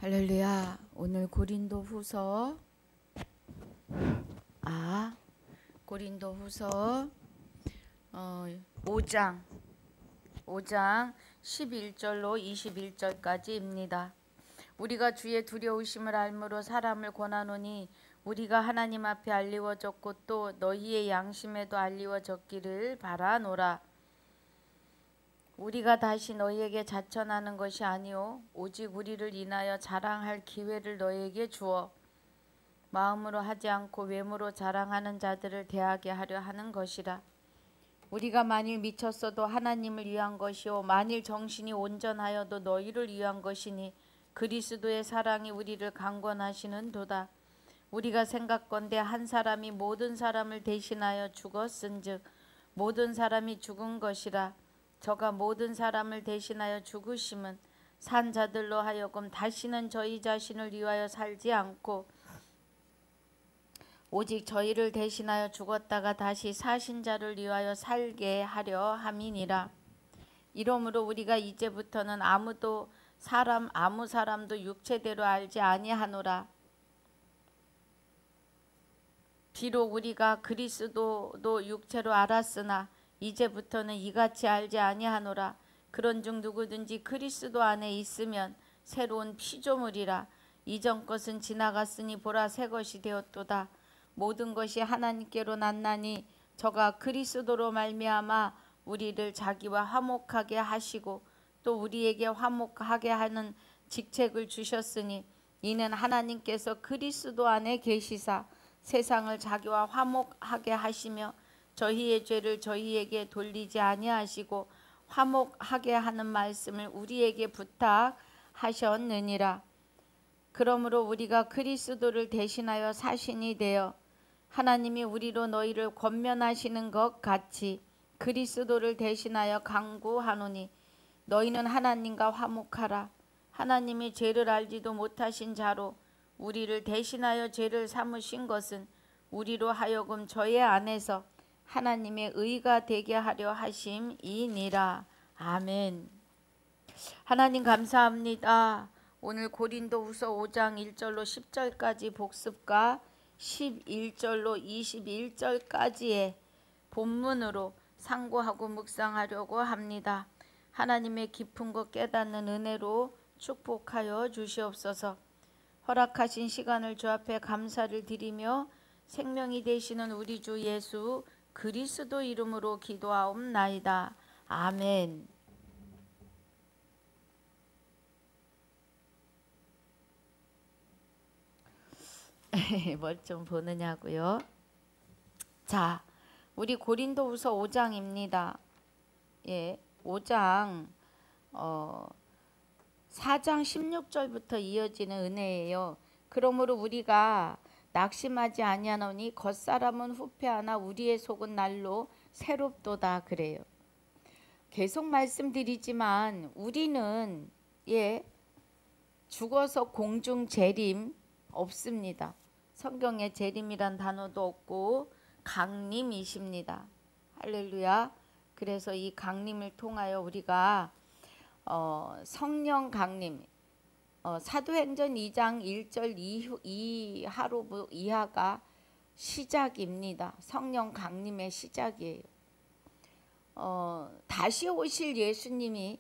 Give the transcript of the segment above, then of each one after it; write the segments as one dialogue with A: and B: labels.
A: 할렐루야. 오늘 고린도후서 5장 11절로 21절까지입니다. 우리가 주의 두려우심을 알므로 사람을 권하노니 우리가 하나님 앞에 알리워졌고 또 너희의 양심에도 알리워졌기를 바라노라. 우리가 다시 너희에게 자천하는 것이 아니오 오직 우리를 인하여 자랑할 기회를 너희에게 주어 마음으로 하지 않고 외모로 자랑하는 자들을 대하게 하려 하는 것이라. 우리가 만일 미쳤어도 하나님을 위한 것이요 만일 정신이 온전하여도 너희를 위한 것이니 그리스도의 사랑이 우리를 강권하시는 도다. 우리가 생각건대 한 사람이 모든 사람을 대신하여 죽었은즉 모든 사람이 죽은 것이라. 저가 모든 사람을 대신하여 죽으심은 산 자들로 하여금 다시는 저희 자신을 위하여 살지 않고 오직 저희를 대신하여 죽었다가 다시 사신 자를 위하여 살게 하려 함이니라. 이러므로 우리가 이제부터는 아무 사람도 육체대로 알지 아니하노라. 비록 우리가 그리스도도 육체로 알았으나 이제부터는 이같이 알지 아니하노라. 그런즉 누구든지 그리스도 안에 있으면 새로운 피조물이라. 이전 것은 지나갔으니 보라 새 것이 되었도다. 모든 것이 하나님께로 났나니 저가 그리스도로 말미암아 우리를 자기와 화목하게 하시고 또 우리에게 화목하게 하는 직책을 주셨으니 이는 하나님께서 그리스도 안에 계시사 세상을 자기와 화목하게 하시며 저희의 죄를 저희에게 돌리지 아니하시고 화목하게 하는 말씀을 우리에게 부탁하셨느니라. 그러므로 우리가 그리스도를 대신하여 사신이 되어 하나님이 우리로 너희를 권면하시는 것 같이 그리스도를 대신하여 강구하노니 너희는 하나님과 화목하라. 하나님이 죄를 알지도 못하신 자로 우리를 대신하여 죄를 삼으신 것은 우리로 하여금 저의 안에서 하나님의 의가 되게 하려 하심이니라. 아멘. 하나님 감사합니다. 오늘 고린도후서 5장 1절로 10절까지 복습과 11절로 21절까지의 본문으로 상고하고 묵상하려고 합니다. 하나님의 깊은 것 깨닫는 은혜로 축복하여 주시옵소서. 허락하신 시간을 주 앞에 감사를 드리며 생명이 되시는 우리 주 예수 그리스도 이름으로 기도하옵나이다. 아멘. 뭘 좀 보느냐고요? 자, 우리 고린도후서 5장입니다. 예, 5장 4장 16절부터 이어지는 은혜예요. 그러므로 우리가 낙심하지 아니하노니 겉사람은 후패하나 우리의 속은 날로 새롭도다 그래요. 계속 말씀드리지만 우리는 죽어서 공중 재림 없습니다. 성경에 재림이란 단어도 없고 강림이십니다. 할렐루야. 그래서 이 강림을 통하여 우리가 성령 강림 사도행전 2장 1절 이하가 시작입니다. 성령 강림의 시작이에요. 다시 오실 예수님이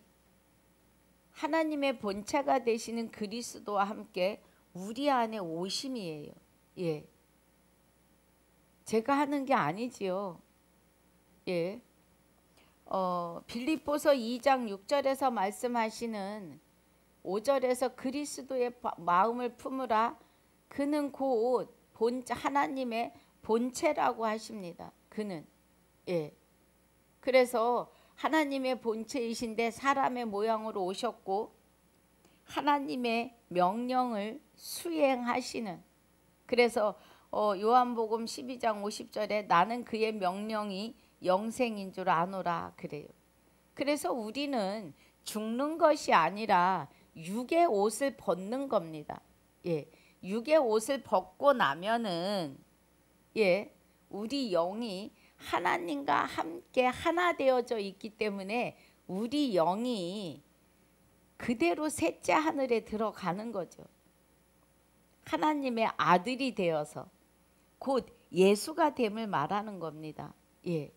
A: 하나님의 본체가 되시는 그리스도와 함께 우리 안에 오심이에요. 예. 제가 하는 게 아니지요. 예. 빌립보서 2장 6절에서 말씀하시는 5절에서 그리스도의 마음을 품으라. 그는 곧 하나님의 본체라고 하십니다. 그는 그래서 하나님의 본체이신데 사람의 모양으로 오셨고 하나님의 명령을 수행하시는, 그래서 요한복음 12장 50절에 나는 그의 명령이 영생인 줄 아노라 그래요. 그래서 우리는 죽는 것이 아니라 육의 옷을 벗는 겁니다. 육의 옷을 벗고 나면은 우리 영이 하나님과 함께 하나 되어져 있기 때문에 우리 영이 그대로 셋째 하늘에 들어가는 거죠. 하나님의 아들이 되어서 곧 예수가 됨을 말하는 겁니다. 예.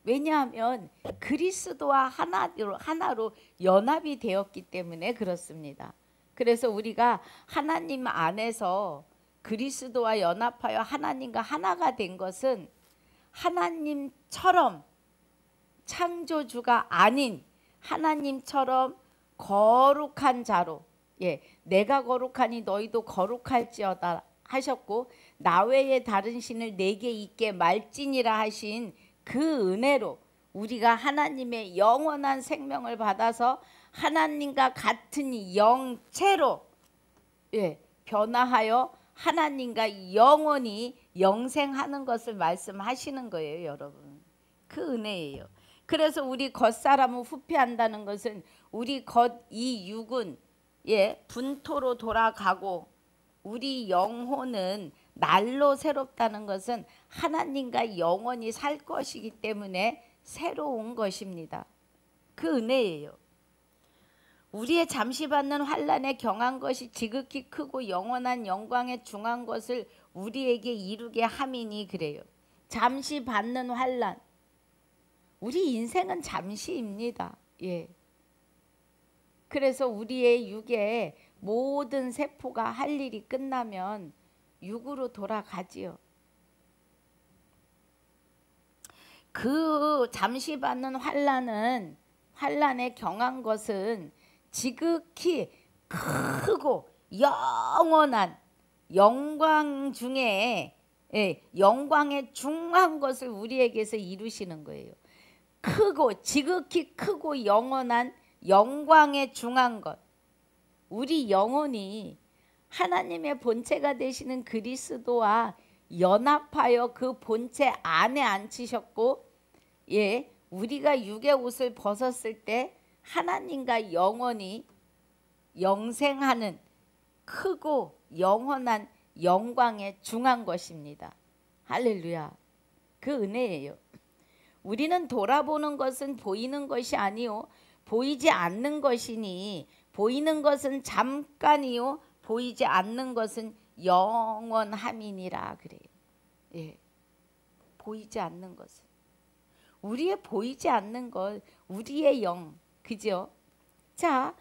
A: 왜냐하면 그리스도와 하나로 연합이 되었기 때문에 그렇습니다. 그래서 우리가 하나님 안에서 그리스도와 연합하여 하나님과 하나가 된 것은 하나님처럼 창조주가 아닌 하나님처럼 거룩한 자로, 예, 내가 거룩하니 너희도 거룩할지어다 하셨고 나 외에 다른 신을 내게 있게 말지니라 하신 그 은혜로 우리가 하나님의 영원한 생명을 받아서 하나님과 같은 영체로, 예, 변화하여 하나님과 영원히 영생하는 것을 말씀하시는 거예요, 여러분. 그 은혜예요. 그래서 우리 겉사람은 후패한다는 것은 우리 이 육은, 예, 분토로 돌아가고 우리 영혼은 날로 새롭다는 것은 하나님과 영원히 살 것이기 때문에 새로운 것입니다. 그 은혜예요. 우리의 잠시 받는 환난에 경한 것이 지극히 크고 영원한 영광에 중한 것을 우리에게 이루게 함이니 그래요. 잠시 받는 환난. 우리 인생은 잠시입니다. 예. 그래서 우리의 육의 모든 세포가 할 일이 끝나면 육으로 돌아가지요. 그 잠시 받는 환난에 경한 것은 지극히 크고 영원한 영광 중에, 예, 영광에 중한 것을 우리에게서 이루시는 거예요. 크고 지극히 크고 영원한 영광에 중한 것. 우리 영혼이 하나님의 본체가 되시는 그리스도와 연합하여 그 본체 안에 앉히셨고, 예, 우리가 육의 옷을 벗었을 때 하나님과 영원히 영생하는 크고 영원한 영광에 중한 것입니다. 할렐루야. 그 은혜예요. 우리는 돌아보는 것은 보이는 것이 아니요 보이지 않는 것이니 보이는 것은 잠깐이요 보이지 않는 것은 영원함이니라 그래요. 예. 보이지 않는 것은 우리의 보이지 않는 것, 우리의 영, 그죠? 자,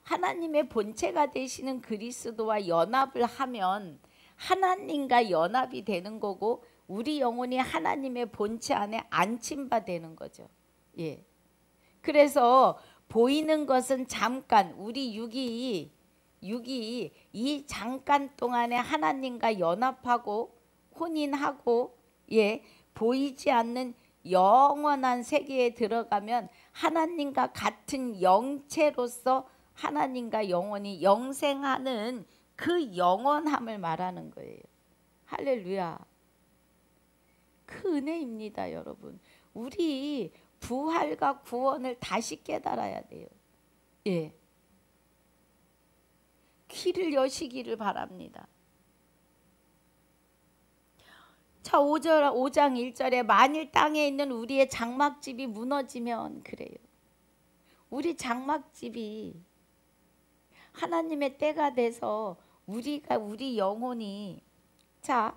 A: 하나님의 본체가 되시는 그리스도와 연합을 하면 하나님과 연합이 되는 거고 우리 영혼이 하나님의 본체 안에 안침바 되는 거죠. 예. 그래서 보이는 것은 잠깐, 우리 육이 이 잠깐 동안에 하나님과 연합하고 혼인하고, 예, 보이지 않는 영원한 세계에 들어가면 하나님과 같은 영체로서 하나님과 영원히 영생하는 그 영원함을 말하는 거예요. 할렐루야. 그 은혜입니다, 여러분. 우리 부활과 구원을 다시 깨달아야 돼요. 예. 귀를 여시기를 바랍니다. 자, 5장 1절에 만일 땅에 있는 우리의 장막집이 무너지면 그래요. 우리 장막집이 하나님의 때가 돼서 우리 영혼이, 자,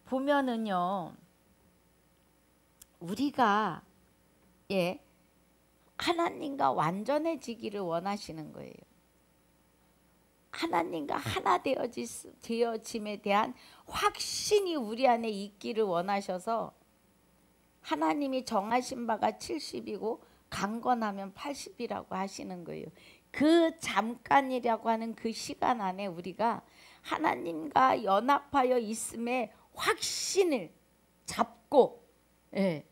A: 보면은요, 우리가, 예, 하나님과 완전해지기를 원하시는 거예요. 하나님과 하나 되어짐에 대한 확신이 우리 안에 있기를 원하셔서 하나님이 정하신 바가 70이고 강건하면 80이라고 하시는 거예요. 그 잠깐이라고 하는 그 시간 안에 우리가 하나님과 연합하여 있음에 확신을 잡고, 예,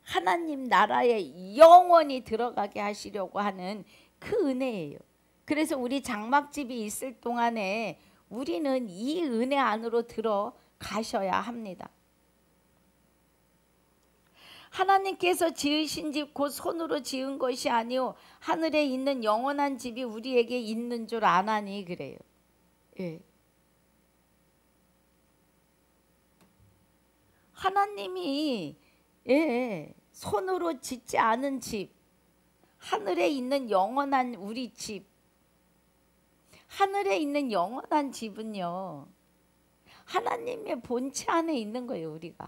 A: 하나님 나라에 영원히 들어가게 하시려고 하는 그 은혜예요. 그래서 우리 장막집이 있을 동안에 우리는 이 은혜 안으로 들어가셔야 합니다. 하나님께서 지으신 집 곧 손으로 지은 것이 아니오 하늘에 있는 영원한 집이 우리에게 있는 줄 아나니 그래요. 예. 하나님이, 예, 손으로 짓지 않은 집, 하늘에 있는 영원한 우리 집, 하늘에 있는 영원한 집은요, 하나님의 본체 안에 있는 거예요. 우리가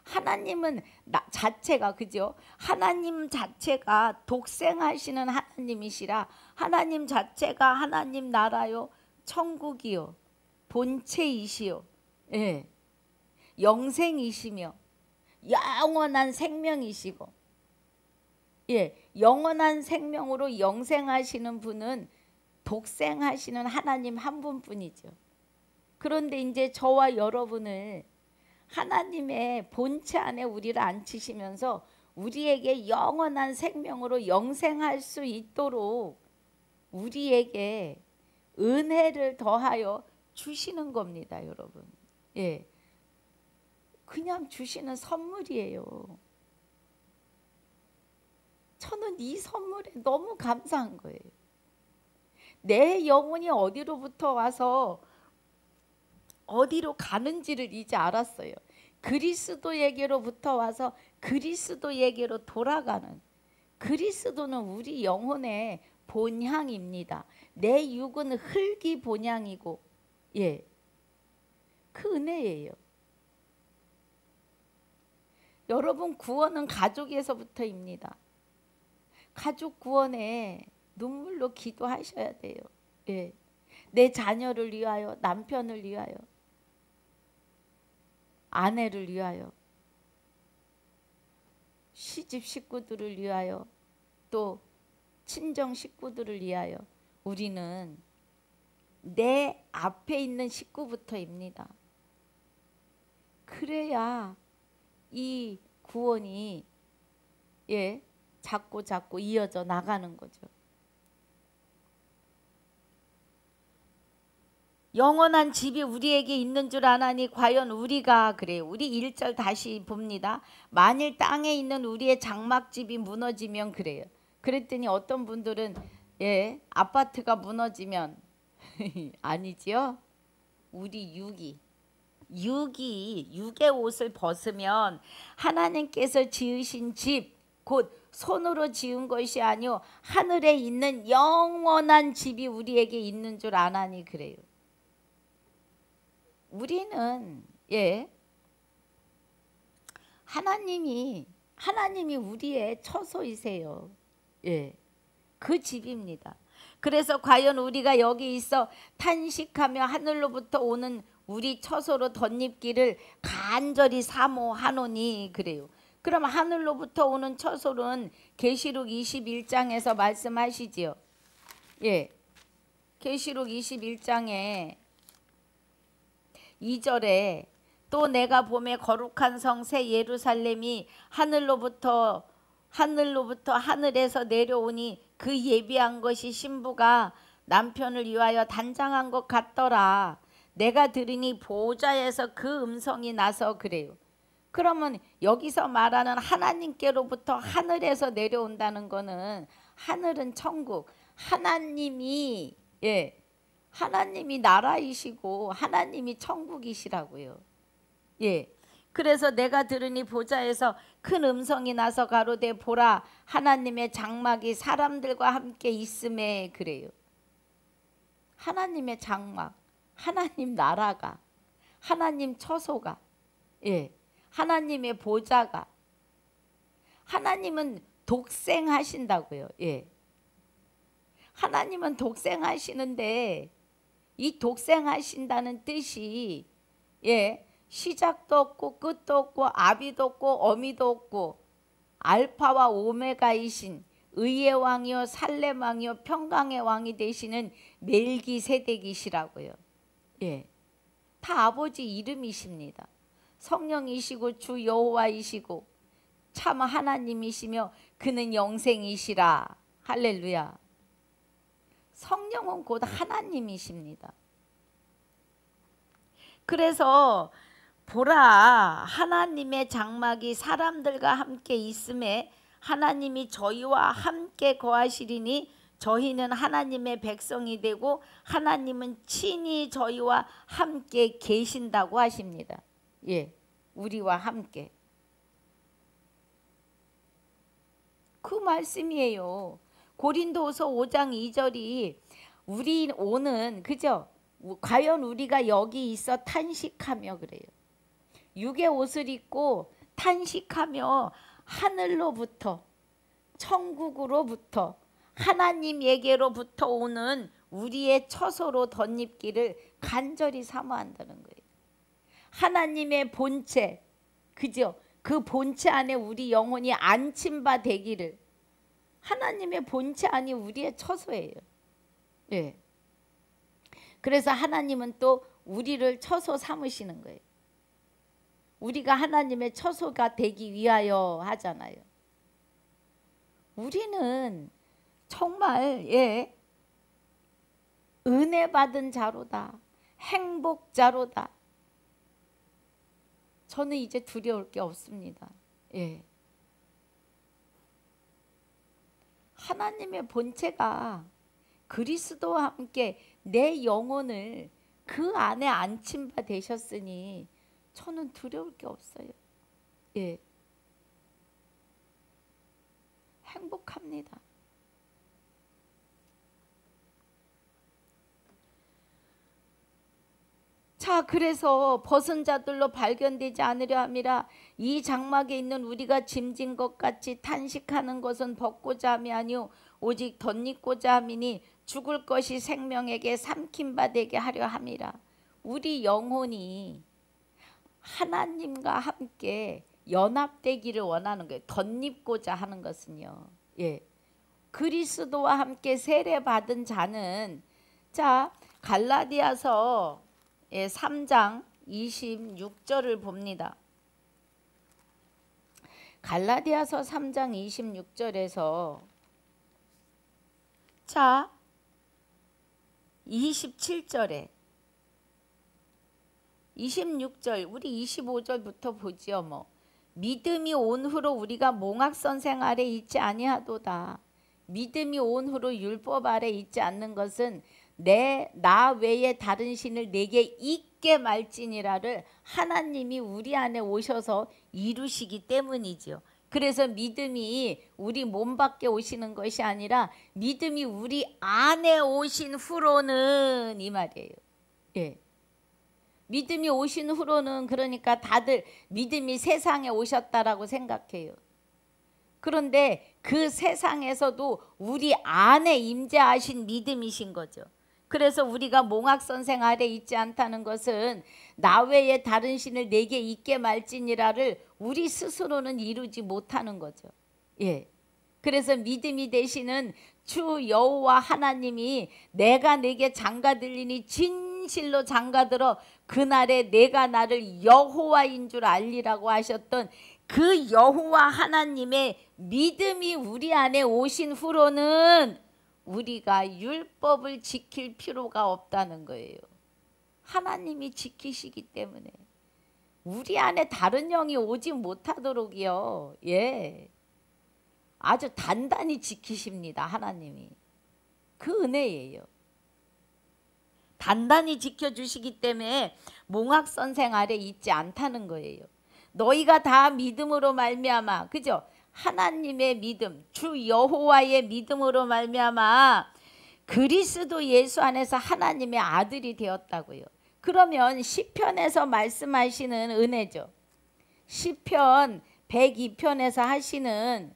A: 하나님은 자체가, 그죠? 하나님 자체가 독생하시는 하나님이시라, 하나님 자체가 하나님 나라요, 천국이요, 본체이시요, 예, 영생이시며 영원한 생명이시고, 예, 영원한 생명으로 영생하시는 분은 독생하시는 하나님 한 분뿐이죠. 그런데 이제 저와 여러분을 하나님의 본체 안에 우리를 앉히시면서 우리에게 영원한 생명으로 영생할 수 있도록 우리에게 은혜를 더하여 주시는 겁니다, 여러분. 예, 그냥 주시는 선물이에요. 저는 이 선물에 너무 감사한 거예요. 내 영혼이 어디로부터 와서 어디로 가는지를 이제 알았어요. 그리스도에게로부터 와서 그리스도에게로 돌아가는, 그리스도는 우리 영혼의 본향입니다. 내 육은 흙이 본향이고, 예, 그 은혜예요. 여러분, 구원은 가족에서부터입니다. 가족 구원에 눈물로 기도하셔야 돼요. 예, 내 자녀를 위하여, 남편을 위하여, 아내를 위하여, 시집 식구들을 위하여, 또 친정 식구들을 위하여. 우리는 내 앞에 있는 식구부터입니다. 그래야 이 구원이, 예, 자꾸 이어져 나가는 거죠. 영원한 집이 우리에게 있는 줄 아나니 과연 우리가, 그래요. 우리 1절 다시 봅니다. 만일 땅에 있는 우리의 장막집이 무너지면, 그래요. 그랬더니 어떤 분들은, 예, 아파트가 무너지면 아니지요. 우리 육의 옷을 벗으면 하나님께서 지으신 집, 곧 손으로 지은 것이 아니요 하늘에 있는 영원한 집이 우리에게 있는 줄 아나니, 그래요. 우리는, 예, 하나님이 우리의 처소이세요. 예, 그 집입니다. 그래서 과연 우리가 여기 있어 탄식하며 하늘로부터 오는 우리 처소로 덧입기를 간절히 사모하노니, 그래요. 그럼 하늘로부터 오는 처소는 계시록 21장에서 말씀하시지요. 예, 계시록 21장에 2절에 또 내가 봄에 거룩한 성 새 예루살렘이 하늘로부터 하늘에서 내려오니 그 예비한 것이 신부가 남편을 위하여 단장한 것 같더라. 내가 들으니 보좌에서 그 음성이 나서, 그래요. 그러면 여기서 말하는 하나님께로부터 하늘에서 내려온다는 거는, 하늘은 천국, 하나님이, 예, 하나님이 나라이시고 하나님이 천국이시라고요. 예, 그래서 내가 들으니 보좌에서 큰 음성이 나서 가로되 보라 하나님의 장막이 사람들과 함께 있음에, 그래요. 하나님의 장막, 하나님 나라가, 하나님 처소가, 예, 하나님의 보좌가, 하나님은 독생하신다고요. 예, 하나님은 독생하시는데 이 독생하신다는 뜻이, 예, 시작도 없고 끝도 없고 아비도 없고 어미도 없고 알파와 오메가이신 의의 왕이요 살렘 왕이요 평강의 왕이 되시는 멜기세덱이시라고요. 예, 다 아버지 이름이십니다. 성령이시고 주 여호와이시고 참 하나님이시며 그는 영생이시라. 할렐루야. 성령은 곧 하나님이십니다. 그래서 보라 하나님의 장막이 사람들과 함께 있음에 하나님이 저희와 함께 거하시리니 저희는 하나님의 백성이 되고 하나님은 친히 저희와 함께 계신다고 하십니다. 예, 우리와 함께. 그 말씀이에요. 고린도후서 5장 2절이 우리 오는 그죠? 과연 우리가 여기 있어 탄식하며 그래요. 육의 옷을 입고 탄식하며 하늘로부터 천국으로부터 하나님에게로부터 오는 우리의 처소로 덧입기를 간절히 사모한다는 거예요. 하나님의 본체 그죠? 그 본체 안에 우리 영혼이 안친 바 되기를. 하나님의 본체 안이 우리의 처소예요. 예. 그래서 하나님은 또 우리를 처소 삼으시는 거예요. 우리가 하나님의 처소가 되기 위하여 하잖아요. 우리는 정말 은혜 받은 자로다. 행복자로다. 저는 이제 두려울 게 없습니다. 하나님의 본체가 그리스도와 함께 내 영혼을 그 안에 안친 바 되셨으니 저는 두려울 게 없어요. 행복합니다. 자, 그래서 벗은 자들로 발견되지 않으려 함이라. 이 장막에 있는 우리가 짐진 것 같이 탄식하는 것은 벗고자 함이 아니오 오직 덧입고자 함이니 죽을 것이 생명에게 삼킨 바 되게 하려 함이라. 우리 영혼이 하나님과 함께 연합되기를 원하는 거예요. 덧입고자 하는 것은요. 그리스도와 함께 세례받은 자는 자 갈라디아서 3장 26절을 봅니다. 갈라디아서 3장 26절에서 자 27절에 26절 우리 25절부터 보지요. 뭐 믿음이 온 후로 우리가 몽학선생 아래 있지 아니하도다. 믿음이 온 후로 율법 아래 있지 않는 것은 나 외에 다른 신을 내게 있게 말지니라를 하나님이 우리 안에 오셔서 이루시기 때문이지요. 그래서 믿음이 우리 몸 밖에 오시는 것이 아니라 믿음이 우리 안에 오신 후로는 이 말이에요. 믿음이 오신 후로는 그러니까 다들 믿음이 세상에 오셨다라고 생각해요. 그런데 그 세상에서도 우리 안에 임재하신 믿음이신 거죠. 그래서 우리가 몽학선생 아래 있지 않다는 것은 나 외에 다른 신을 내게 있게 말지니라를 우리 스스로는 이루지 못하는 거죠. 그래서 믿음이 되시는 주 여호와 하나님이 내가 내게 장가들리니 진실로 장가들어 그날에 내가 나를 여호와인 줄 알리라고 하셨던 그 여호와 하나님의 믿음이 우리 안에 오신 후로는 우리가 율법을 지킬 필요가 없다는 거예요. 하나님이 지키시기 때문에 우리 안에 다른 영이 오지 못하도록이요. 아주 단단히 지키십니다. 하나님이. 그 은혜예요. 단단히 지켜주시기 때문에 몽학선생 아래 있지 않다는 거예요. 너희가 다 믿음으로 말미암아 그죠? 하나님의 믿음, 주 여호와의 믿음으로 말미암아 그리스도 예수 안에서 하나님의 아들이 되었다고요. 그러면 시편에서 말씀하시는 은혜죠. 시편 102편에서 하시는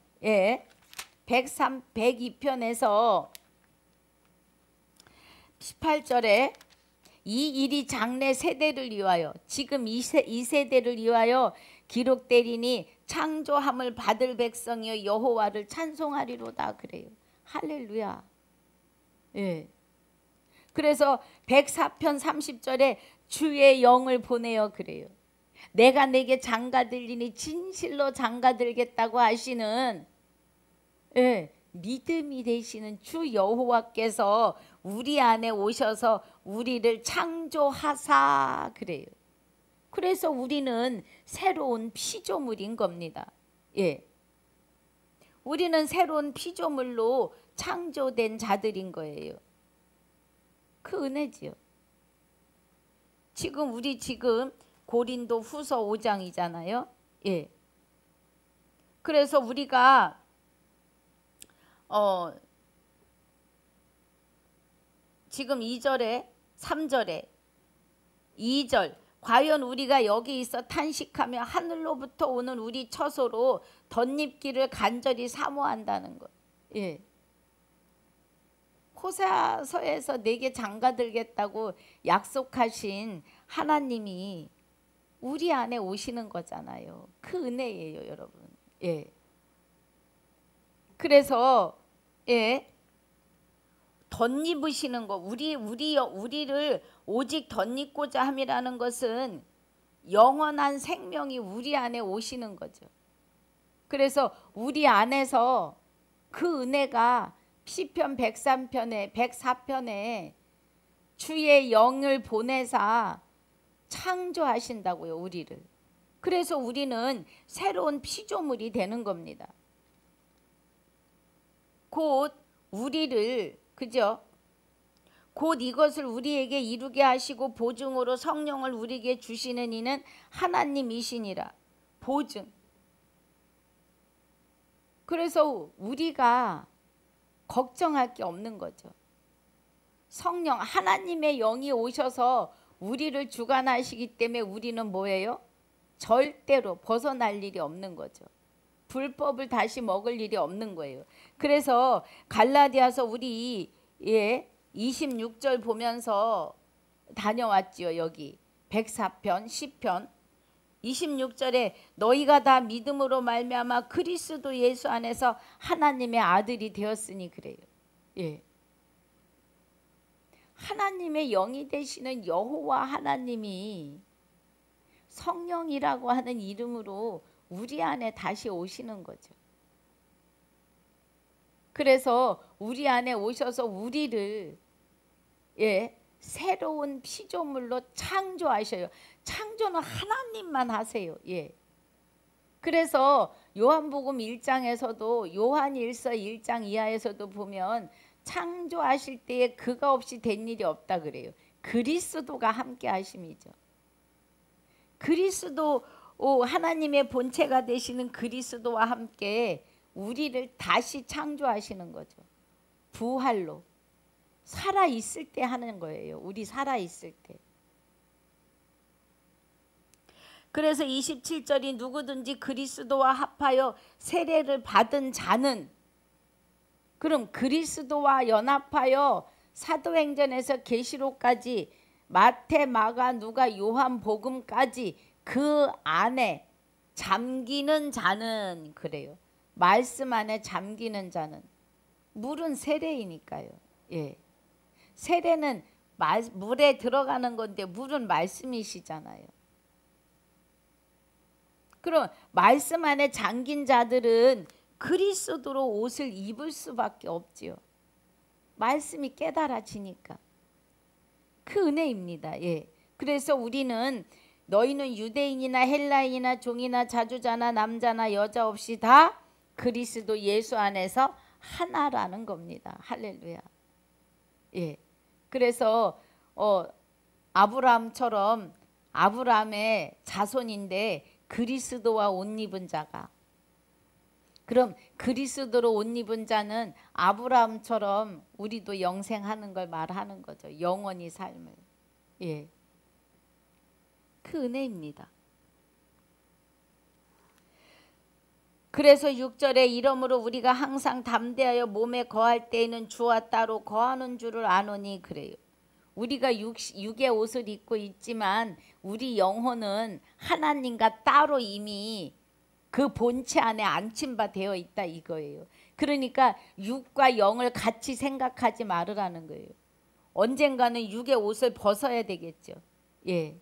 A: 102편에서 18절에 이 일이 장래 세대를 위하여 지금 이 세대를 위하여 기록되리니 창조함을 받을 백성이여 여호와를 찬송하리로다 그래요. 할렐루야. 그래서 104편 30절에 주의 영을 보내어 그래요. 내가 내게 장가들리니 진실로 장가들겠다고 하시는 믿음이 되시는 주 여호와께서 우리 안에 오셔서 우리를 창조하사 그래요. 그래서 우리는 새로운 피조물인 겁니다. 우리는 새로운 피조물로 창조된 자들인 거예요. 그 은혜지요. 지금 고린도 후서 5장이잖아요. 그래서 우리가 지금 2절에 3절에 2절 과연 우리가 여기 있어 탄식하며 하늘로부터 오는 우리 처소로 덧입기를 간절히 사모한다는 것. 예. 호세아서에서 내게 장가들겠다고 약속하신 하나님이 우리 안에 오시는 거잖아요. 그 은혜예요, 여러분. 예. 그래서 예. 덧입으시는 거, 우리를 오직 덧입고자 함이라는 것은 영원한 생명이 우리 안에 오시는 거죠. 그래서 우리 안에서 그 은혜가 시편 103편에 104편에 주의 영을 보내사 창조하신다고요, 우리를. 그래서 우리는 새로운 피조물이 되는 겁니다. 곧 우리를, 그죠? 곧 이것을 우리에게 이루게 하시고 보증으로 성령을 우리에게 주시는 이는 하나님이시니라. 보증. 그래서 우리가 걱정할 게 없는 거죠. 성령 하나님의 영이 오셔서 우리를 주관하시기 때문에 우리는 뭐예요? 절대로 벗어날 일이 없는 거죠. 불법을 다시 먹을 일이 없는 거예요. 그래서 갈라디아서 우리 26절 보면서 다녀왔지요. 여기 104편 10편 26절에 너희가 다 믿음으로 말미암아 그리스도 예수 안에서 하나님의 아들이 되었으니 그래요. 예. 하나님의 영이 되시는 여호와 하나님이 성령이라고 하는 이름으로 우리 안에 다시 오시는 거죠. 그래서 우리 안에 오셔서 우리를 새로운 피조물로 창조하셔요. 창조는 하나님만 하세요. 예. 그래서 요한복음 1장에서도 요한일서 1장 이하에서도 보면 창조하실 때에 그가 없이 된 일이 없다 그래요. 그리스도가 함께 하심이죠. 그리스도 하나님의 본체가 되시는 그리스도와 함께 우리를 다시 창조하시는 거죠. 부활로. 살아있을 때 하는 거예요. 우리 살아있을 때. 그래서 27절이 누구든지 그리스도와 합하여 세례를 받은 자는, 그럼 그리스도와 연합하여 사도행전에서 계시록까지 마태, 마가, 누가, 요한 복음까지 그 안에 잠기는 자는, 그래요. 말씀 안에 잠기는 자는, 물은 세례이니까요. 예. 세례는 물에 들어가는 건데 물은 말씀이시잖아요. 그럼 말씀 안에 잠긴 자들은 그리스도로 옷을 입을 수밖에 없지요. 말씀이 깨달아지니까. 그 은혜입니다. 예. 그래서 우리는 너희는 유대인이나 헬라인이나 종이나 자주자나 남자나 여자 없이 다 그리스도 예수 안에서 하나라는 겁니다. 할렐루야. 예. 그래서 아브라함처럼 아브라함의 자손인데 그리스도와 옷 입은 자가, 그럼 그리스도로 옷 입은 자는 아브라함처럼 우리도 영생하는 걸 말하는 거죠. 영원히 삶을. 예. 그 은혜입니다. 그래서 6절에 이러므로 우리가 항상 담대하여 몸에 거할 때에는 주와 따로 거하는 줄을 아노니 그래요. 우리가 육의 옷을 입고 있지만 우리 영혼은 하나님과 따로 이미 그 본체 안에 안침바 되어 있다 이거예요. 그러니까 육과 영을 같이 생각하지 말으라는 거예요. 언젠가는 육의 옷을 벗어야 되겠죠. 예.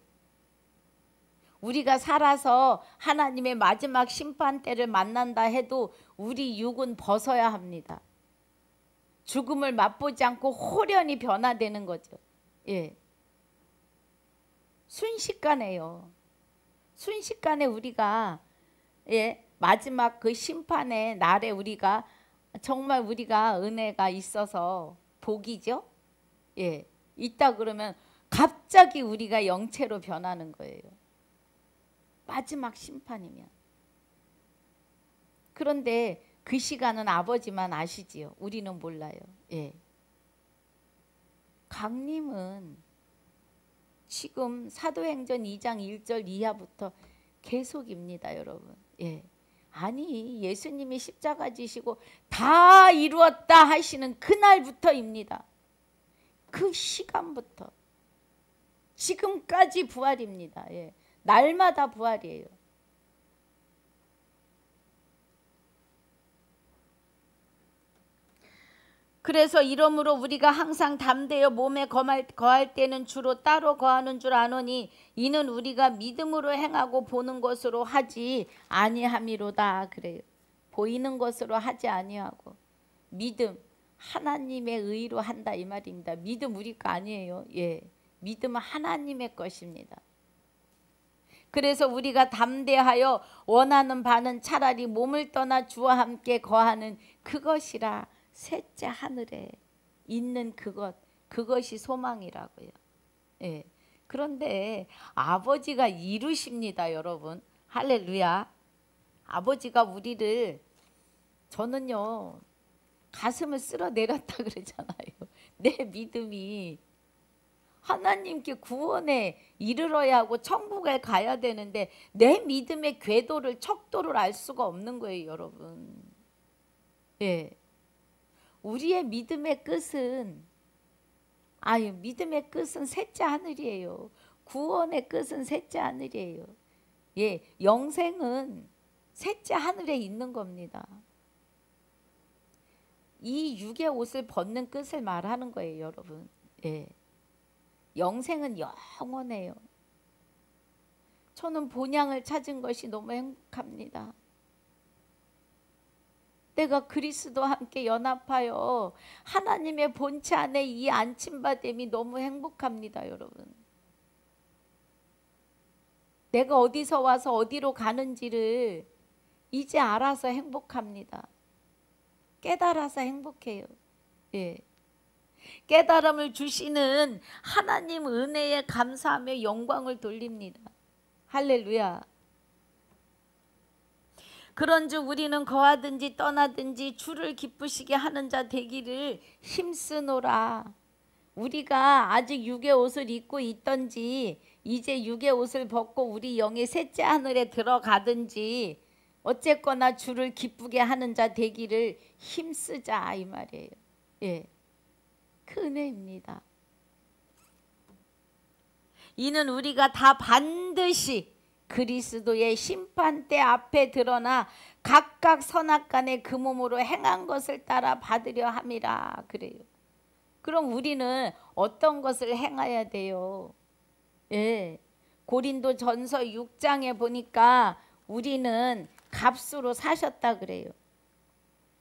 A: 우리가 살아서 하나님의 마지막 심판 때를 만난다 해도 우리 육은 벗어야 합니다. 죽음을 맛보지 않고 홀연히 변화되는 거죠. 예. 순식간에요. 순식간에 우리가 마지막 그 심판의 날에 우리가 정말 우리가 은혜가 있어서 복이죠. 예. 있다 그러면 갑자기 우리가 영체로 변하는 거예요. 마지막 심판이면. 그런데 그 시간은 아버지만 아시지요. 우리는 몰라요. 예. 강림은 지금 사도행전 2장 1절 이하부터 계속입니다, 여러분. 예. 아니, 예수님이 십자가 지시고 다 이루었다 하시는 그날부터입니다. 그 시간부터 지금까지 부활입니다. 예. 날마다 부활이에요. 그래서 이러므로 우리가 항상 담대어 몸에 거할 때는 주로 따로 거하는 줄 아노니 이는 우리가 믿음으로 행하고 보는 것으로 하지 아니함이로다. 그래요. 보이는 것으로 하지 아니하고 믿음 하나님의 의로 한다 이 말입니다. 믿음 우리 거 아니에요. 예, 믿음은 하나님의 것입니다. 그래서 우리가 담대하여 원하는 바는 차라리 몸을 떠나 주와 함께 거하는 그것이라. 셋째 하늘에 있는 그것이 소망이라고요. 예. 그런데 아버지가 이루십니다, 여러분. 할렐루야. 아버지가 우리를, 저는요 가슴을 쓸어 내렸다 그러잖아요. 내 믿음이 하나님께 구원에 이르러야 하고 천국에 가야 되는데 내 믿음의 궤도를 척도를 알 수가 없는 거예요, 여러분. 예. 우리의 믿음의 끝은 믿음의 끝은 셋째 하늘이에요. 구원의 끝은 셋째 하늘이에요. 예, 영생은 셋째 하늘에 있는 겁니다. 이 육의 옷을 벗는 끝을 말하는 거예요, 여러분. 예. 영생은 영원해요. 저는 본향을 찾은 것이 너무 행복합니다. 내가 그리스도와 함께 연합하여 하나님의 본체 안에 이 안침받음이 너무 행복합니다, 여러분. 내가 어디서 와서 어디로 가는지를 이제 알아서 행복합니다. 깨달아서 행복해요. 예. 깨달음을 주시는 하나님 은혜에 감사하며 영광을 돌립니다. 할렐루야. 그런즉 우리는 거하든지 떠나든지 주를 기쁘시게 하는 자 되기를 힘쓰노라. 우리가 아직 육의 옷을 입고 있던지 이제 육의 옷을 벗고 우리 영의 셋째 하늘에 들어가든지 어쨌거나 주를 기쁘게 하는 자 되기를 힘쓰자 이 말이에요. 예, 그 은혜입니다. 이는 우리가 다 반드시 그리스도의 심판대 앞에 드러나 각각 선악간에 그 몸으로 행한 것을 따라 받으려 함이라. 그래요. 그럼 우리는 어떤 것을 행해야 돼요? 예, 고린도전서 6장에 보니까 우리는 값으로 사셨다 그래요.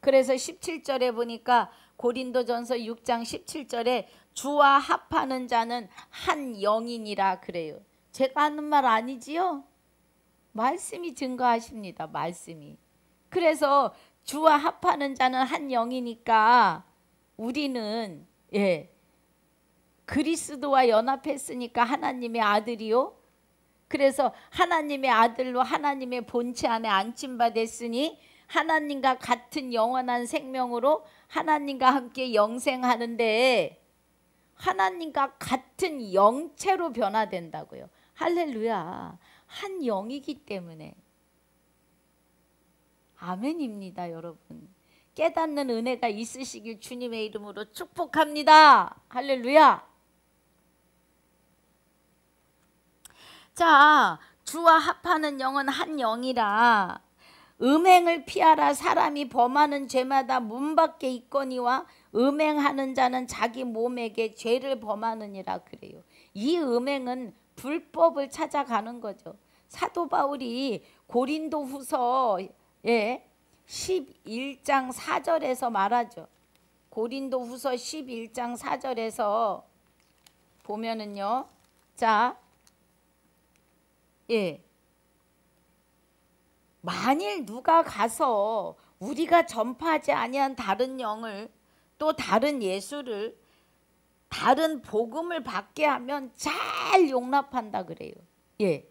A: 그래서 17절에 보니까 고린도전서 6장 17절에 주와 합하는 자는 한 영이니라 그래요. 제가 하는 말 아니지요? 말씀이 증거하십니다. 말씀이. 그래서 주와 합하는 자는 한 영이니까 우리는 그리스도와 연합했으니까 하나님의 아들이요. 그래서 하나님의 아들로 하나님의 본체 안에 안침받았으니 하나님과 같은 영원한 생명으로 하나님과 함께 영생하는데 하나님과 같은 영체로 변화된다고요. 할렐루야. 한 영이기 때문에. 아멘입니다, 여러분. 깨닫는 은혜가 있으시길 주님의 이름으로 축복합니다. 할렐루야. 자, 주와 합하는 영은 한 영이라. 음행을 피하라. 사람이 범하는 죄마다 문 밖에 있거니와 음행하는 자는 자기 몸에게 죄를 범하느니라 그래요. 이 음행은 불법을 찾아가는 거죠. 사도 바울이 고린도후서 11장 4절에서 말하죠. 고린도후서 11장 4절에서 보면은요. 자, 만일 누가 가서 우리가 전파하지 아니한 다른 영을 또 다른 예수를 다른 복음을 받게 하면 잘 용납한다 그래요. 예.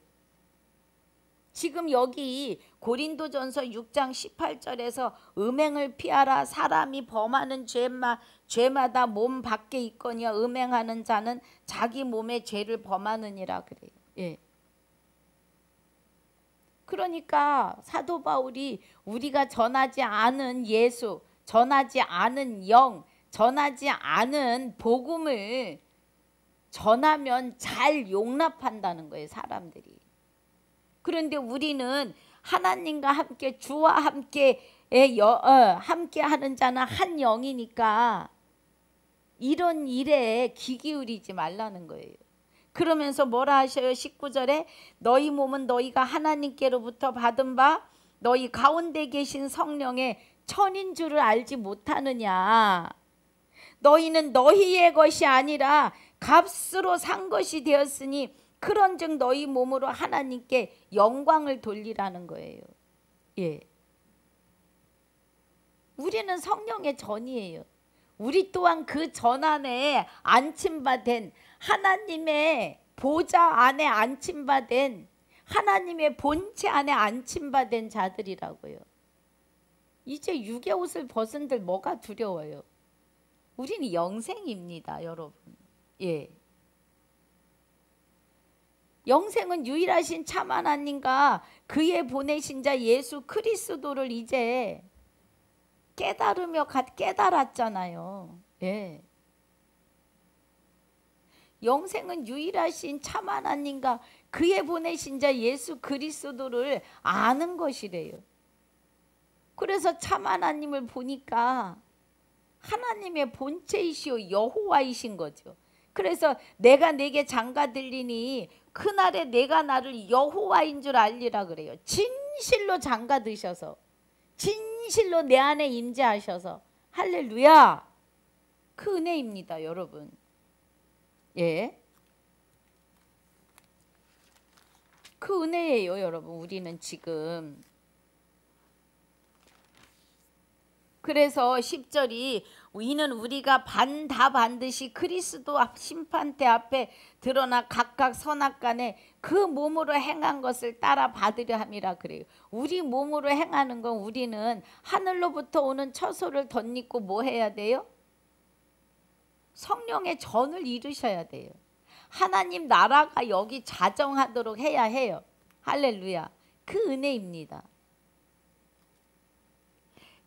A: 지금 여기 고린도전서 6장 18절에서 음행을 피하라. 사람이 범하는 죄마다 몸 밖에 있거니와 음행하는 자는 자기 몸의 죄를 범하느니라 그래요. 예. 그러니까 사도 바울이 우리가 전하지 않은 예수, 전하지 않은 영, 전하지 않은 복음을 전하면 잘 용납한다는 거예요, 사람들이. 그런데 우리는 하나님과 함께 주와 함께 함께 하는 자는 한 영이니까 이런 일에 귀 기울이지 말라는 거예요. 그러면서 뭐라 하셔요? 19절에 너희 몸은 너희가 하나님께로부터 받은 바 너희 가운데 계신 성령의 천인 줄을 알지 못하느냐. 너희는 너희의 것이 아니라 값으로 산 것이 되었으니 그런즉 너희 몸으로 하나님께 영광을 돌리라는 거예요. 예. 우리는 성령의 전이에요. 우리 또한 그 전 안에 안침받은 하나님의 보좌 안에 안침받은 하나님의 본체 안에 안침받은 자들이라고요. 이제 육의 옷을 벗은들 뭐가 두려워요? 우리는 영생입니다, 여러분. 예. 영생은 유일하신 참 하나님과 그의 보내신 자 예수 그리스도를 이제 깨달으며 깨달았잖아요. 예. 영생은 유일하신 참 하나님과 그의 보내신 자 예수 그리스도를 아는 것이래요. 그래서 참 하나님을 보니까 하나님의 본체이시오 여호와이신 거죠. 그래서 내가 내게 장가 들리니 그날에 내가 나를 여호와인 줄 알리라 그래요. 진실로 장가 드셔서 진실로 내 안에 임재하셔서 할렐루야. 그 은혜입니다, 여러분. 예. 그 은혜예요, 여러분. 우리는 지금. 그래서 10절이 이는 우리가 다 반드시 그리스도 심판대 앞에 드러나 각각 선악간에 그 몸으로 행한 것을 따라 받으려 함이라 그래요. 우리 몸으로 행하는 건 우리는 하늘로부터 오는 처소를 덧입고 뭐 해야 돼요? 성령의 전을 이루셔야 돼요. 하나님 나라가 여기 자정하도록 해야 해요. 할렐루야. 그 은혜입니다.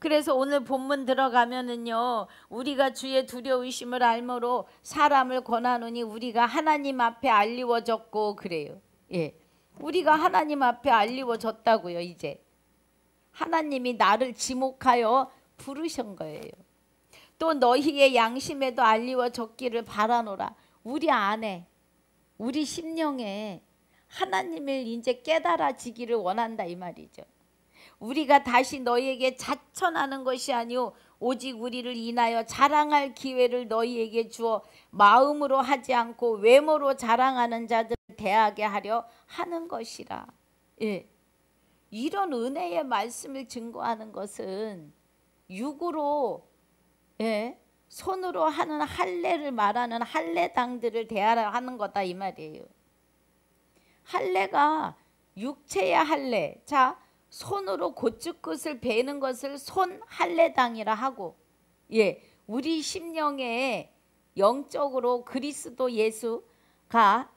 A: 그래서 오늘 본문 들어가면은요, 우리가 주의 두려우심을 알므로 사람을 권하노니 우리가 하나님 앞에 알리워졌고 그래요. 예, 우리가 하나님 앞에 알리워졌다고요. 이제 하나님이 나를 지목하여 부르신 거예요. 또 너희의 양심에도 알리워졌기를 바라노라. 우리 안에 우리 심령에 하나님을 이제 깨달아지기를 원한다 이 말이죠. 우리가 다시 너희에게 자천하는 것이 아니오 오직 우리를 인하여 자랑할 기회를 너희에게 주어 마음으로 하지 않고 외모로 자랑하는 자들을 대하게 하려 하는 것이라. 예. 이런 은혜의 말씀을 증거하는 것은 육으로 손으로 하는 할례를 말하는 할례당들을 대하라 하는 거다 이 말이에요. 할례가 육체의 할례. 자, 손으로 고추끝을 베는 것을 손 할례당이라 하고, 예, 우리 심령에 영적으로 그리스도 예수가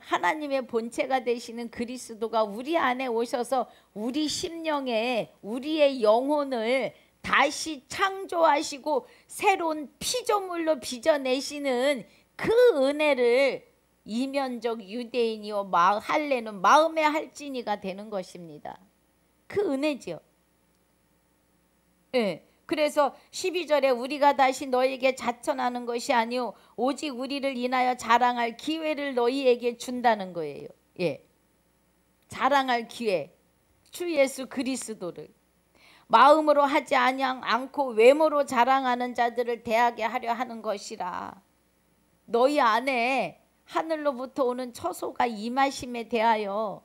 A: 하나님의 본체가 되시는 그리스도가 우리 안에 오셔서 우리 심령에 우리의 영혼을 다시 창조하시고 새로운 피조물로 빚어내시는 그 은혜를 이면적 유대인이요 할례는 마음의 할지니가 되는 것입니다. 그 은혜죠. 예. 그래서 12절에 우리가 다시 너에게 자천하는 것이 아니오 오직 우리를 인하여 자랑할 기회를 너희에게 준다는 거예요. 예. 자랑할 기회. 주 예수 그리스도를 마음으로 하지 않고 외모로 자랑하는 자들을 대하게 하려 하는 것이라. 너희 안에 하늘로부터 오는 처소가 임하심에 대하여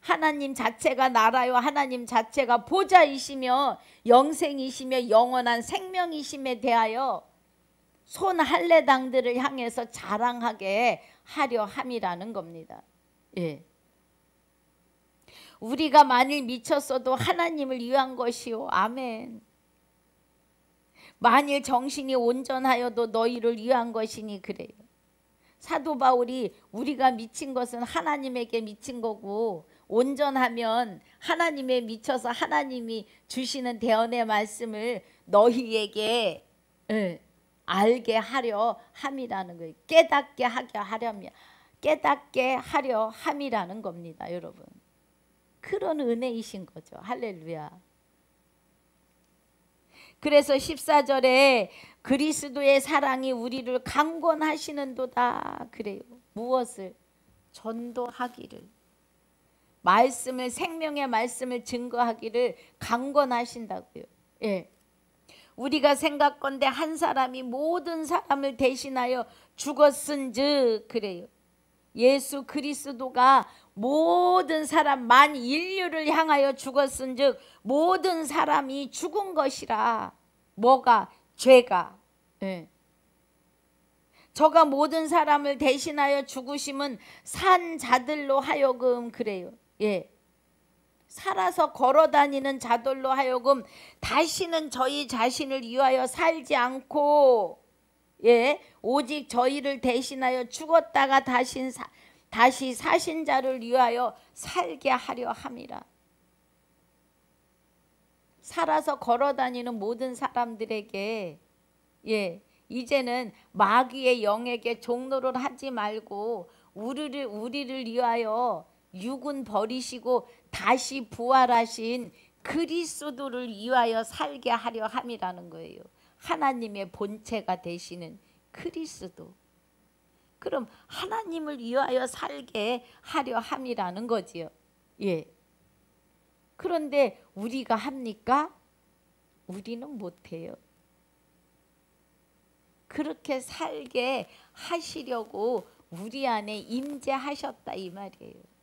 A: 하나님 자체가 나라요 하나님 자체가 보좌이시며 영생이시며 영원한 생명이심에 대하여 손 할례당들을 향해서 자랑하게 하려 함이라는 겁니다. 예. 우리가 만일 미쳤어도 하나님을 위한 것이요. 아멘. 만일 정신이 온전하여도 너희를 위한 것이니 그래요. 사도 바울이 우리가 미친 것은 하나님에게 미친 거고 온전하면 하나님에 미쳐서 하나님이 주시는 대언의 말씀을 너희에게 알게 하려 함이라는 거예요. 깨닫게 하려 함이라는 겁니다, 여러분. 그런 은혜이신 거죠. 할렐루야. 그래서 14절에 그리스도의 사랑이 우리를 강권하시는도다 그래요. 무엇을? 전도하기를. 말씀을, 생명의 말씀을 증거하기를 강권하신다고요. 예. 우리가 생각건대 한 사람이 모든 사람을 대신하여 죽었은즉 그래요. 예수 그리스도가 모든 사람 만 인류를 향하여 죽었은즉 모든 사람이 죽은 것이라. 뭐가? 죄가. 예. 저가 모든 사람을 대신하여 죽으심은 산 자들로 하여금 그래요. 예. 살아서 걸어다니는 자들로 하여금 다시는 저희 자신을 위하여 살지 않고 오직 저희를 대신하여 죽었다가 다시 사신 자를 위하여 살게 하려 함이라. 살아서 걸어다니는 모든 사람들에게 이제는 마귀의 영에게 종노를 하지 말고 우리를 위하여 육은 버리시고 다시 부활하신 그리스도를 위하여 살게 하려 함이라는 거예요. 하나님의 본체가 되시는 그리스도. 그럼 하나님을 위하여 살게 하려 함이라는 거지요. 예. 그런데 우리가 합니까? 우리는 못해요. 그렇게 살게 하시려고 우리 안에 임재하셨다 이 말이에요.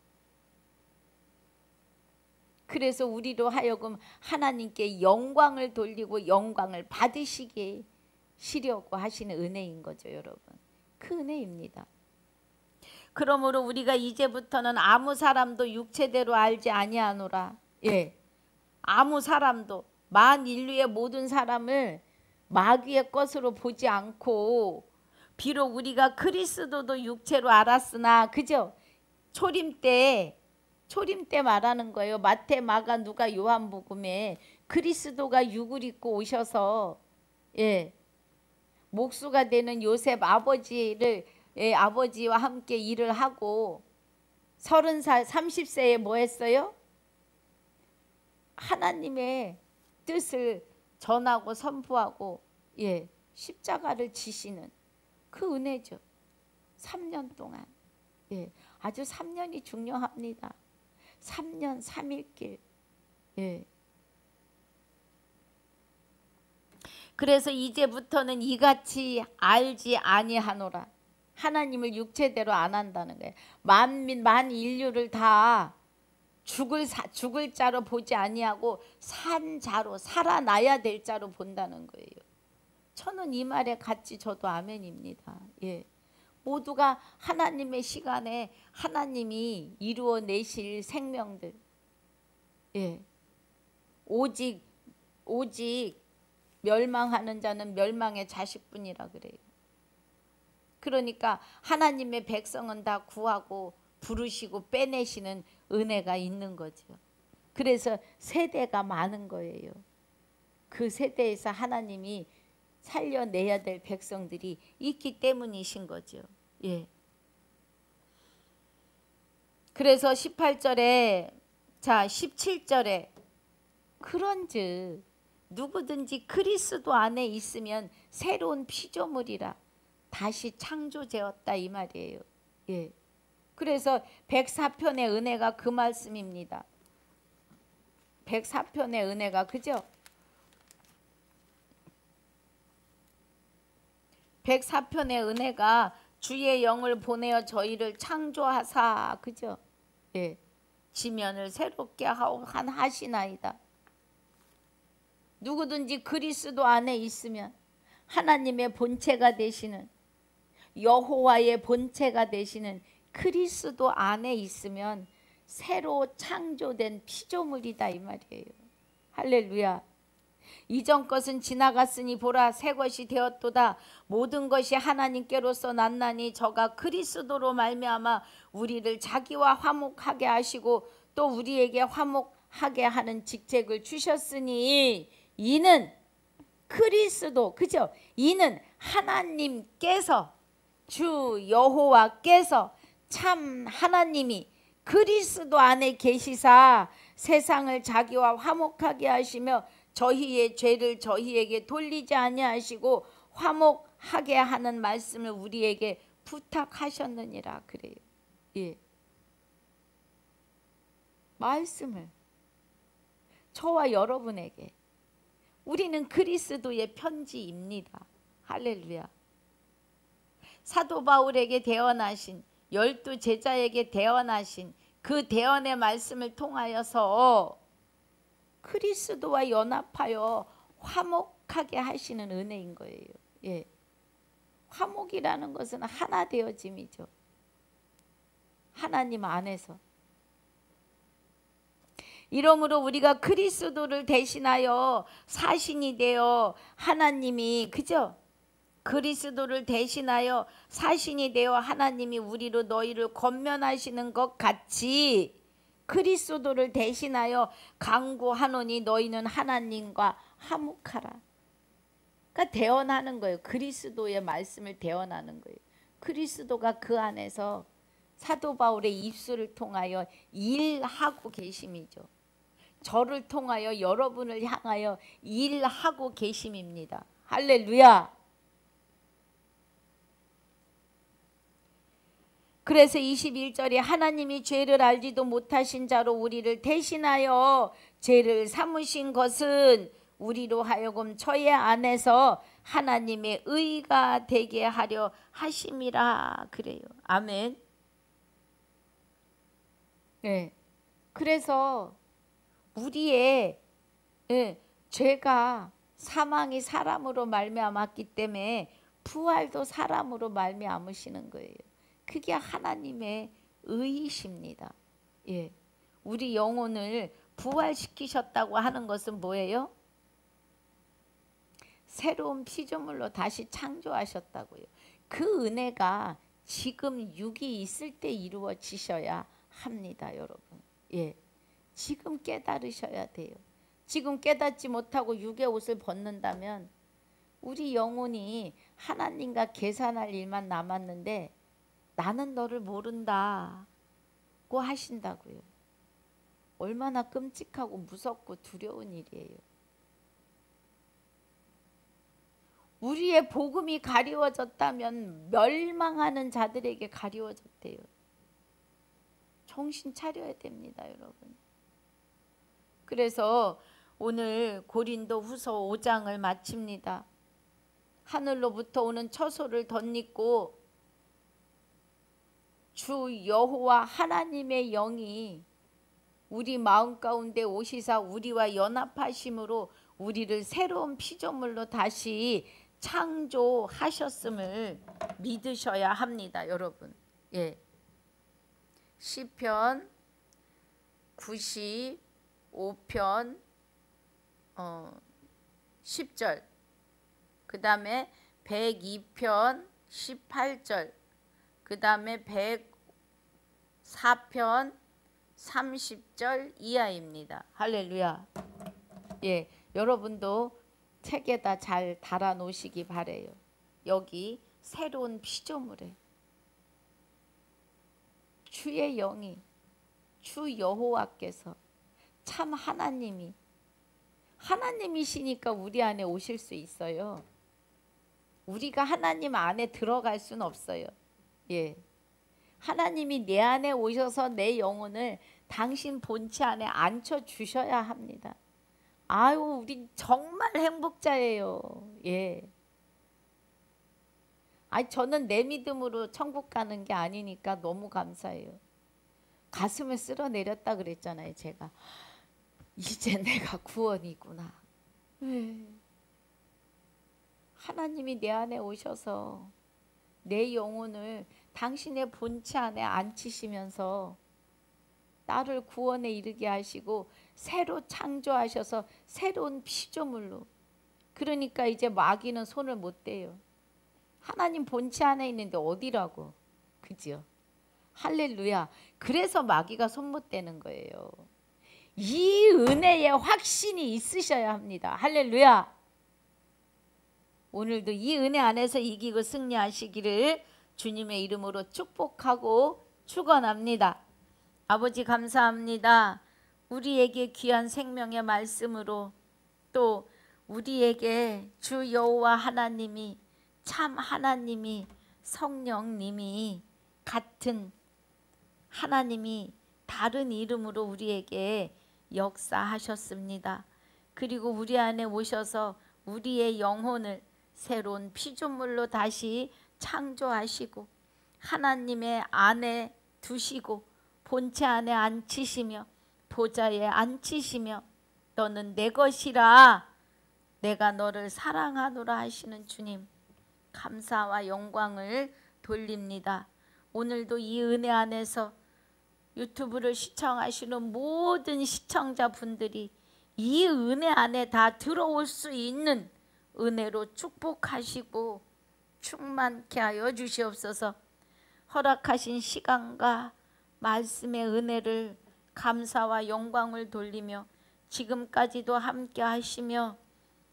A: 그래서 우리로 하여금 하나님께 영광을 돌리고 영광을 받으시게 시려고 하시는 은혜인 거죠, 여러분. 그 은혜입니다. 그러므로 우리가 이제부터는 아무 사람도 육체대로 알지 아니하노라. 예, 아무 사람도 만 인류의 모든 사람을 마귀의 것으로 보지 않고 비록 우리가 그리스도도 육체로 알았으나 그죠? 초림 때 말하는 거예요. 마태, 마가, 누가, 요한복음에 그리스도가 육을 입고 오셔서 목수가 되는 요셉 아버지와 함께 일을 하고 30살, 30세에 뭐 했어요? 하나님의 뜻을 전하고 선포하고 십자가를 지시는 그 은혜죠. 3년 동안. 아주 3년이 중요합니다. 3년 3일길. 그래서 이제부터는 이같이 알지 아니하노라. 하나님을 육체대로 안 한다는 거예요. 만 인류를 다 죽을 자로 보지 아니하고 산 자로, 살아나야 될 자로 본다는 거예요. 저는 이 말에 같이 저도 아멘입니다. 모두가 하나님의 시간에 하나님이 이루어내실 생명들, 오직 멸망하는 자는 멸망의 자식뿐이라 그래요. 그러니까 하나님의 백성은 다 구하고 부르시고 빼내시는 은혜가 있는 거죠. 그래서 세대가 많은 거예요. 그 세대에서 하나님이 살려내야 될 백성들이 있기 때문이신 거죠. 그래서 18절에 17절에 그런즉 누구든지 그리스도 안에 있으면 새로운 피조물이라 다시 창조되었다 이 말이에요. 그래서 104편의 은혜가 그 말씀입니다. 104편의 은혜가 그죠? 104편의 은혜가 주의 영을 보내어 저희를 창조하사 그죠? 지면을 새롭게 하시나이다. 누구든지 그리스도 안에 있으면 하나님의 본체가 되시는 여호와의 본체가 되시는 그리스도 안에 있으면 새로 창조된 피조물이다 이 말이에요. 할렐루야. 이전 것은 지나갔으니 보라 새 것이 되었도다. 모든 것이 하나님께로서 났나니 저가 그리스도로 말미암아 우리를 자기와 화목하게 하시고 또 우리에게 화목하게 하는 직책을 주셨으니 이는 그리스도, 그죠? 이는 하나님께서, 주 여호와께서 참 하나님이 그리스도 안에 계시사 세상을 자기와 화목하게 하시며 저희의 죄를 저희에게 돌리지 아니하시고 화목하게 하는 말씀을 우리에게 부탁하셨느니라 그래요. 예. 말씀을 저와 여러분에게, 우리는 그리스도의 편지입니다. 할렐루야. 사도 바울에게 대언하신, 12 제자에게 대언하신 그 대언의 말씀을 통하여서 그리스도와 연합하여 화목하게 하시는 은혜인 거예요. 예. 화목이라는 것은 하나 되어짐이죠. 하나님 안에서. 이러므로 우리가 그리스도를 대신하여 사신이 되어 하나님이, 그죠? 그리스도를 대신하여 사신이 되어 하나님이 우리로 너희를 권면하시는 것 같이 그리스도를 대신하여 간구하노니 너희는 하나님과 화목하라. 그러니까 대언하는 거예요. 그리스도의 말씀을 대언하는 거예요. 그리스도가 그 안에서 사도 바울의 입술을 통하여 일하고 계심이죠. 저를 통하여 여러분을 향하여 일하고 계심입니다. 할렐루야. 그래서 21절에 하나님이 죄를 알지도 못하신 자로 우리를 대신하여 죄를 삼으신 것은 우리로 하여금 저의 안에서 하나님의 의가 되게 하려 하심이라 그래요. 아멘. 네. 그래서 우리의 죄가 사망이 사람으로 말미암았기 때문에 부활도 사람으로 말미암으시는 거예요. 그게 하나님의 의이십니다. 예. 우리 영혼을 부활시키셨다고 하는 것은 뭐예요? 새로운 피조물로 다시 창조하셨다고요. 그 은혜가 지금 육이 있을 때 이루어지셔야 합니다, 여러분. 예. 지금 깨달으셔야 돼요. 지금 깨닫지 못하고 육의 옷을 벗는다면 우리 영혼이 하나님과 계산할 일만 남았는데 나는 너를 모른다고 하신다고요. 얼마나 끔찍하고 무섭고 두려운 일이에요. 우리의 복음이 가리워졌다면 멸망하는 자들에게 가리워졌대요. 정신 차려야 됩니다, 여러분. 그래서 오늘 고린도 후서 5장을 마칩니다. 하늘로부터 오는 처소를 덧입고 주 여호와 하나님의 영이 우리 마음 가운데 오시사 우리와 연합하심으로 우리를 새로운 피조물로 다시 창조하셨음을 믿으셔야 합니다, 여러분. 예. 시편 95편 10절, 그 다음에 102편 18절, 그 다음에 104편 30절 이하입니다. 할렐루야. 예, 여러분도 책에다 잘 달아 놓으시기 바래요. 여기 새로운 피조물에 주의 영이, 주 여호와께서 참 하나님이시니까 우리 안에 오실 수 있어요. 우리가 하나님 안에 들어갈 수는 없어요. 예. 하나님이 내 안에 오셔서 내 영혼을 당신 본체 안에 앉혀 주셔야 합니다. 아유, 우린 정말 행복자예요. 예. 아니, 저는 내 믿음으로 천국 가는 게 아니니까 너무 감사해요. 가슴을 쓸어내렸다 그랬잖아요, 제가. 이제 내가 구원이구나. 하나님이 내 안에 오셔서 내 영혼을 당신의 본체 안에 앉히시면서 나를 구원에 이르게 하시고 새로 창조하셔서 새로운 피조물로. 그러니까 이제 마귀는 손을 못 대요. 하나님 본체 안에 있는데 어디라고. 그죠? 할렐루야. 그래서 마귀가 손 못 대는 거예요. 이 은혜에 확신이 있으셔야 합니다. 할렐루야. 오늘도 이 은혜 안에서 이기고 승리하시기를 주님의 이름으로 축복하고 축원합니다. 아버지 감사합니다. 우리에게 귀한 생명의 말씀으로 또 우리에게 주 여호와 하나님이 참 하나님이 성령님이 같은 하나님이 다른 이름으로 우리에게 역사하셨습니다. 그리고 우리 안에 오셔서 우리의 영혼을 새로운 피조물로 다시 창조하시고 하나님의 안에 두시고 본체 안에 앉히시며 보좌에 앉히시며 너는 내 것이라 내가 너를 사랑하노라 하시는 주님, 감사와 영광을 돌립니다. 오늘도 이 은혜 안에서 유튜브를 시청하시는 모든 시청자분들이 이 은혜 안에 다 들어올 수 있는 은혜로 축복하시고 충만케 하여 주시옵소서. 허락하신 시간과 말씀의 은혜를 감사와 영광을 돌리며 지금까지도 함께 하시며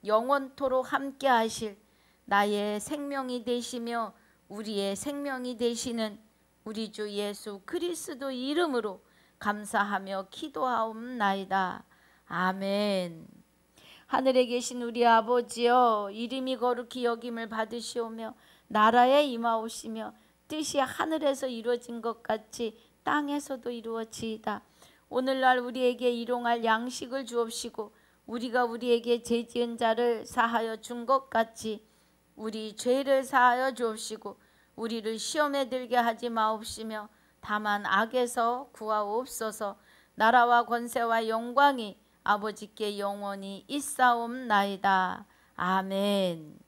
A: 영원토록 함께 하실 나의 생명이 되시며 우리의 생명이 되시는 우리 주 예수 그리스도 이름으로 감사하며 기도하옵나이다. 아멘. 하늘에 계신 우리 아버지여, 이름이 거룩히 여김을 받으시오며 나라에 임하오시며 뜻이 하늘에서 이루어진 것 같이 땅에서도 이루어지이다. 오늘날 우리에게 일용할 양식을 주옵시고 우리가 우리에게 죄지은 자를 사하여 준 것 같이 우리 죄를 사하여 주옵시고 우리를 시험에 들게 하지 마옵시며 다만 악에서 구하옵소서. 나라와 권세와 영광이 아버지께 영원히 있사옵나이다. 아멘.